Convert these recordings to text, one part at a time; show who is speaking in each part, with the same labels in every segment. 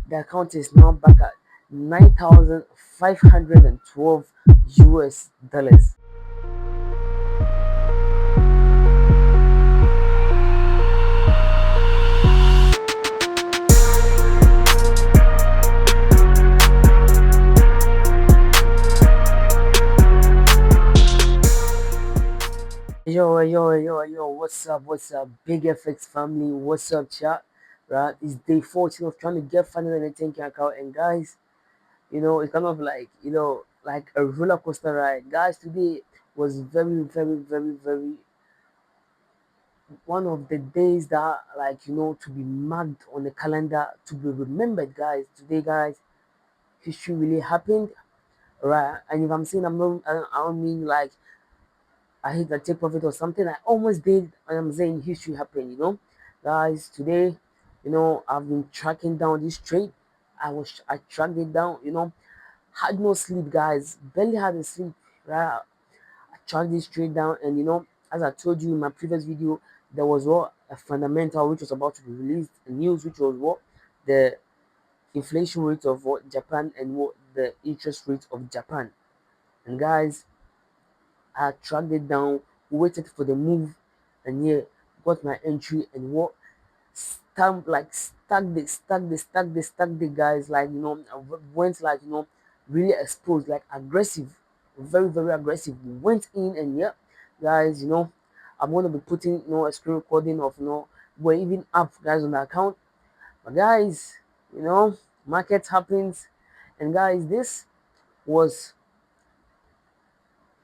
Speaker 1: The account is now back at 9,512 US dollars. Yo, what's up, Big FX family, what's up, chat, right? It's day 14 of trying to get 510K account, and guys, it's kind of like, like a roller coaster ride. Guys, today was very, very, very, very one of the days that, like, to be marked on the calendar, to be remembered, guys. Today, guys, history really happened, right? And if I'm saying I don't mean like I hit a take profit or something. I almost did, and I'm saying history happened, Guys, today, I've been tracking down this trade. I tracked it down, had no sleep, guys, barely had a sleep, right? I tracked this trade down, and as I told you in my previous video, there was what a fundamental which was about to be released, a news which was what the inflation rate of what Japan and what the interest rate of Japan. And guys, I tracked it down, waited for the move, and yeah, got my entry and what stacked the guys, like I went like really exposed, like aggressive, very very aggressive. We went in and yeah, guys, I'm gonna be putting a screen recording of we're even up guys on the account, but guys, you know market happens, and guys, this was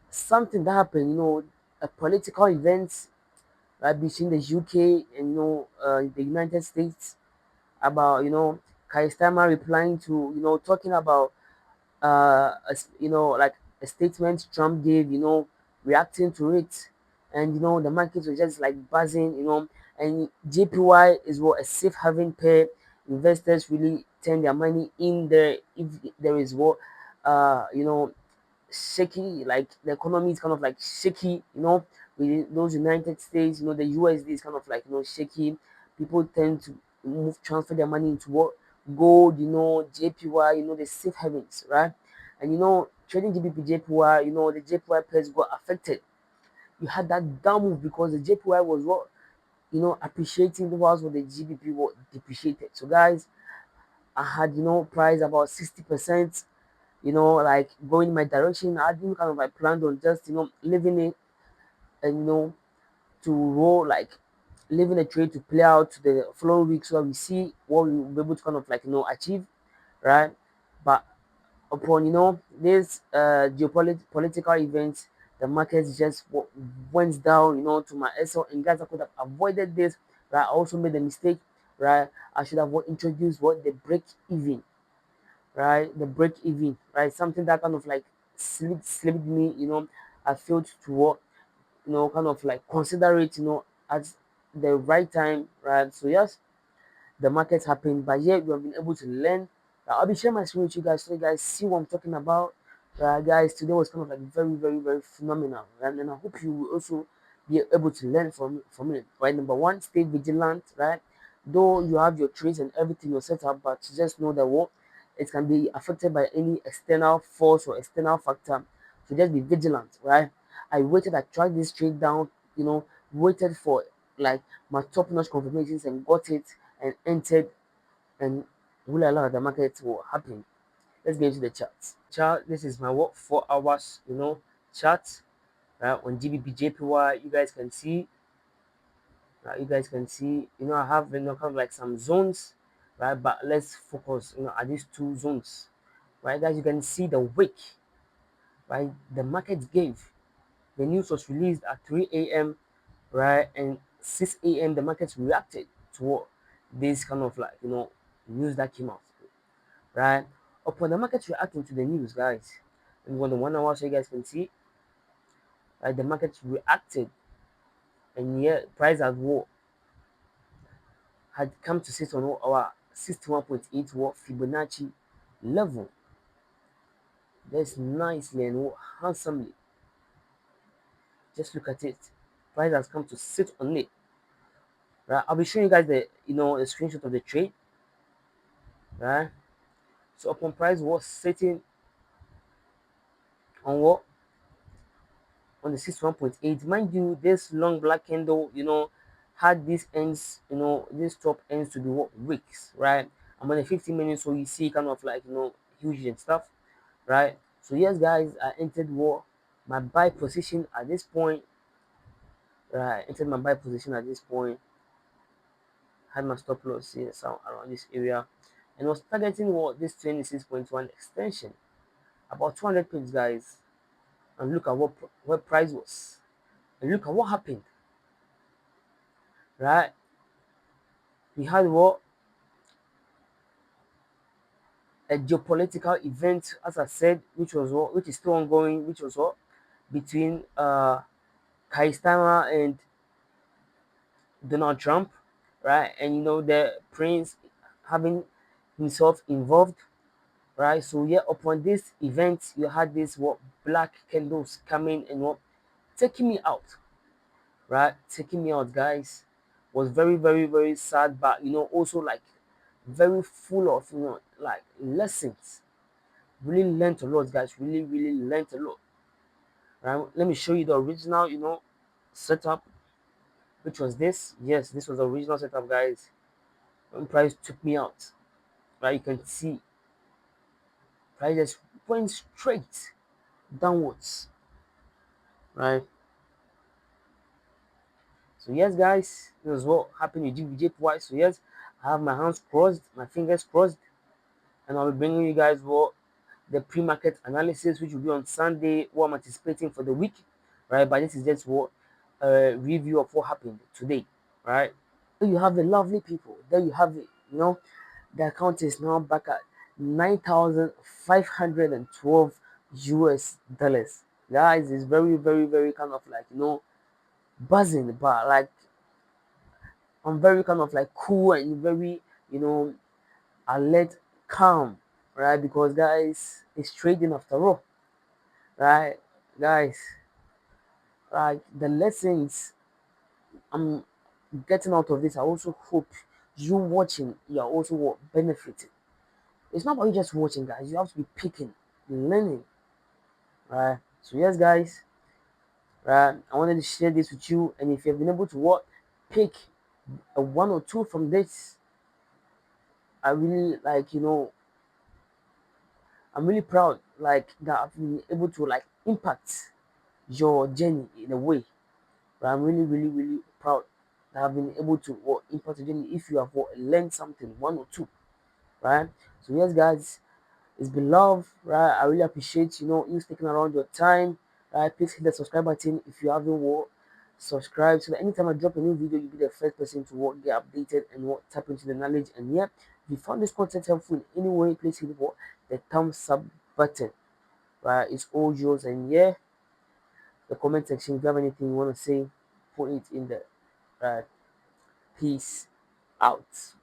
Speaker 1: something that happened, a political event, right, between the UK and the United States, about Keir Starmer replying to talking about like a statement Trump gave, reacting to it, and the markets were just like buzzing, and JPY is what a safe haven pair. Investors really turn their money in there if there is what shaky, like the economy is kind of like shaky, with those United States, the USD is kind of like shaky. People tend to transfer their money into what gold, JPY, the safe havens, right? And trading GBP JPY, the JPY pairs got affected. You had that down move because the JPY was what appreciating, whilst what the GBP was depreciated. So guys, I had price about 60%, like going in my direction. I didn't kind of like planned on just leaving it, and to roll, like leaving a trade to play out to the following week, so that we see what we will be able to kind of like achieve, right? But upon this political events, the markets just went down, to my SL, and guys, I could have avoided this, right? I also made a mistake, right? I should have introduced what the break even, right? The break even, right? Something that kind of like slipped me, I failed to work, kind of like consider it, at the right time, right? So yes, the market happened, but yet we have been able to learn. I'll be sharing my screen with you guys so you guys see what I'm talking about. Guys, today was kind of like very, very, very phenomenal, right? And I hope you will also be able to learn from it, right? Number one, stay vigilant, right? Though you have your trades and everything you're set up, but just know that what it can be affected by any external force or external factor. So just be vigilant, right? I tracked this trade down, waited for like my top notch confirmations and got it and entered, and voila, the market will happen. Let's get into the charts. Chart, this is my what 4 hours, chart, right, on GBP JPY. You guys can see, I have kind of like some zones, right? But let's focus, at these two zones, right, guys. You can see the wick, right? The market gave. The news was released at 3 a.m., right, and 6 a.m. the markets reacted to what this kind of like news that came out, right? Upon the market reacting to the news, guys, and on the 1 hour, so you guys can see, right, the market reacted, and yet price at war had come to sit on our 61.8 watt Fibonacci level. That's nicely and handsomely. Just look at it. Price has come to sit on it. Right? I'll be showing you guys the the screenshot of the trade. right? So upon price was sitting on what, on the 61.8. Mind you, this long black candle, had these ends, this top ends to be what, wicks, right? I'm on the 15 minutes, so you see kind of like huge and stuff, right? So yes, guys, I entered what, my buy position at this point, right? Entered my buy position at this point, had my stop loss here, so around this area, and was targeting what, this 26.1 extension, about 200 pips, guys. And look at what price was, and look at what happened, right? We had what, a geopolitical event, as I said, which is still ongoing, which was what, between Kai Starmer and Donald Trump, right? And the prince having himself involved, right? So yeah, upon this event, you had this what, black candles coming and what, taking me out, right? Taking me out, guys. Was very, very, very sad, but also like very full of like lessons. Really learned a lot, guys. Really, really learned a lot. Right? Let me show you the original, setup, which was this. Yes, this was the original setup, guys. When price took me out, right? You can see price just went straight downwards, right? So yes, guys, this is what happened with GBJPY. So yes, I have my hands crossed, my fingers crossed, and I'll be bringing you guys what, the pre-market analysis, which will be on Sunday, what I'm anticipating for the week, right? But this is just what a review of what happened today, right? There you have the lovely people. There you have it. The account is now back at 9,512 US dollars. Guys, it's very, very, very kind of like buzzing, but like I'm very kind of like cool and very you know alert, calm, right? Because guys, it's trading after all, right? Guys, like the lessons I'm getting out of this, I also hope you watching, you are also benefiting. It's not about you just watching, guys. You have to be picking, learning, right? So yes, guys, right? I wanted to share this with you, and if you've been able to pick a one or two from this, I really like I'm really proud like that I've been able to like impact your journey in a way. But I'm really, really, really proud that I've been able to impact your journey if you have learned something, one or two, right? So yes, guys, it's been love, right? I really appreciate you sticking around your time, right? Please hit the subscribe button if you haven't subscribed, so that anytime I drop a new video, you'll be the first person to get updated and tap into the knowledge. And yeah, if you found this content helpful in any way, please hit the thumbs up button, right? It's all yours. And yeah, the comment section, if you have anything you want to say, put it in there, right? Peace out.